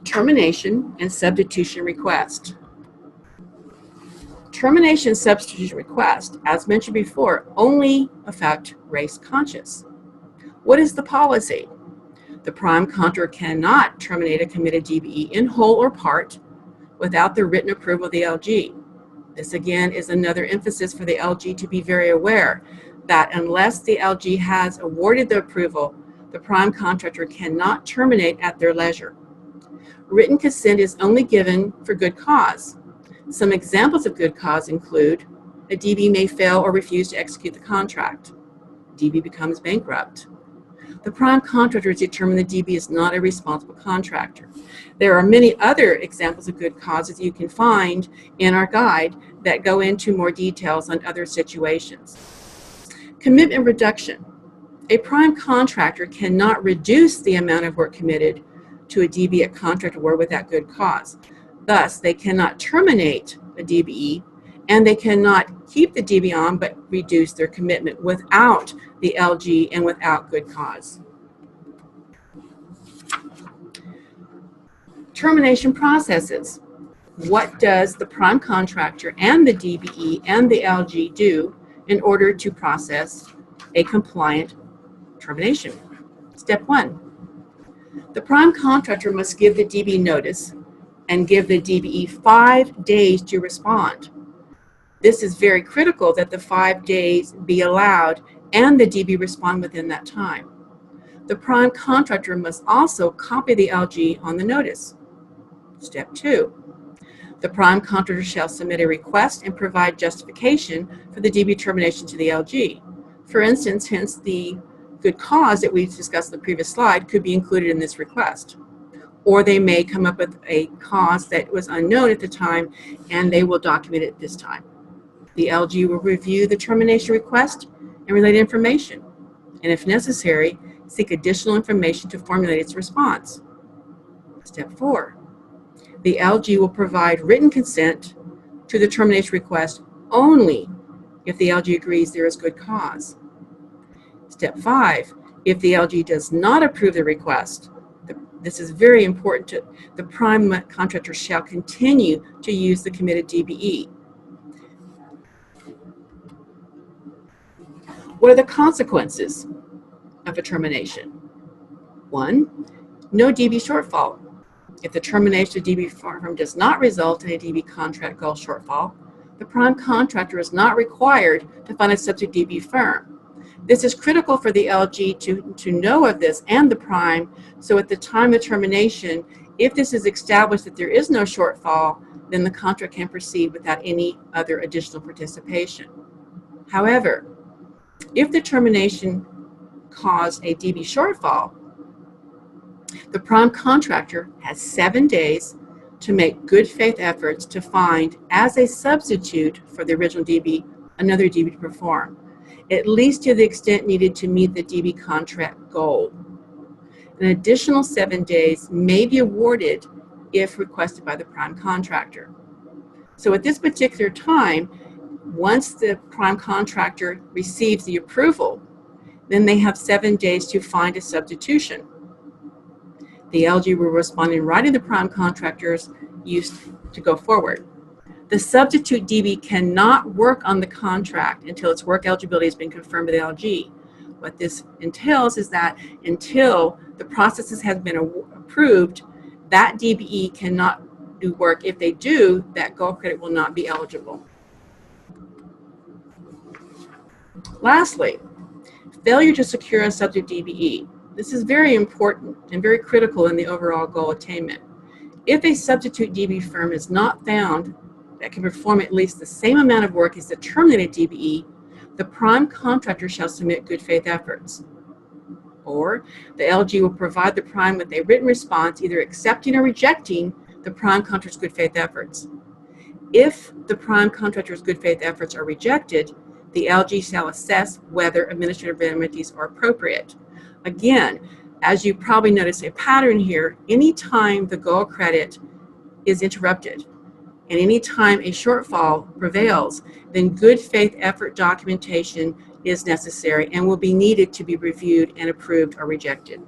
Termination and substitution request. Termination and substitution request, as mentioned before, only affect race conscious. What is the policy? The prime contractor cannot terminate a committed DBE in whole or part without the written approval of the LG. This again is another emphasis for the LG to be very aware that unless the LG has awarded the approval, the prime contractor cannot terminate at their leisure. Written consent is only given for good cause. Some examples of good cause include a DB may fail or refuse to execute the contract. DB becomes bankrupt. The prime contractor has determined the DB is not a responsible contractor. There are many other examples of good causes you can find in our guide that go into more details on other situations. Commitment reduction. A prime contractor cannot reduce the amount of work committed to a DB at contract award without good cause. Thus, they cannot terminate a DBE and they cannot keep the DB on but reduce their commitment without the LG and without good cause. Termination processes. What does the prime contractor and the DBE and the LG do in order to process a compliant termination? Step 1. The prime contractor must give the DB notice and give the DBE 5 days to respond. This is very critical that the 5 days be allowed and the DB respond within that time. The prime contractor must also copy the LG on the notice. Step 2. The prime contractor shall submit a request and provide justification for the DB termination to the LG. For instance, hence the good cause that we discussed in the previous slide could be included in this request. Or they may come up with a cause that was unknown at the time and they will document it this time. The LG will review the termination request and related information, and if necessary, seek additional information to formulate its response. Step 4. The LG will provide written consent to the termination request only if the LG agrees there is good cause. Step 5. If the LG does not approve the request, this is very important, the prime contractor shall continue to use the committed DBE. What are the consequences of a termination? 1. No DB shortfall. If the termination of DB firm does not result in a DB contract goal shortfall, the prime contractor is not required to find a substitute DB firm. This is critical for the LG to know of this and the prime, so at the time of termination, if this is established that there is no shortfall, then the contract can proceed without any other additional participation. However, if the termination caused a DB shortfall, the prime contractor has 7 days to make good faith efforts to find, as a substitute for the original DB, another DB to perform, at least to the extent needed to meet the DB contract goal. An additional 7 days may be awarded if requested by the prime contractor. So at this particular time, once the prime contractor receives the approval, then they have 7 days to find a substitution. The LG will respond in writing the prime contractor's use to go forward. The substitute DB cannot work on the contract until its work eligibility has been confirmed by the LG. What this entails is that until the processes have been approved, that DBE cannot do work. If they do, that goal credit will not be eligible. Lastly, failure to secure a substitute DBE. This is very important and very critical in the overall goal attainment. If a substitute DB firm is not found that can perform at least the same amount of work as the terminated DBE, the prime contractor shall submit good faith efforts. Or the LG will provide the prime with a written response, either accepting or rejecting the prime contractor's good faith efforts. If the prime contractor's good faith efforts are rejected, the LG shall assess whether administrative remedies are appropriate. Again, as you probably notice a pattern here, anytime the goal credit is interrupted and anytime a shortfall prevails, then good faith effort documentation is necessary and will be needed to be reviewed and approved or rejected.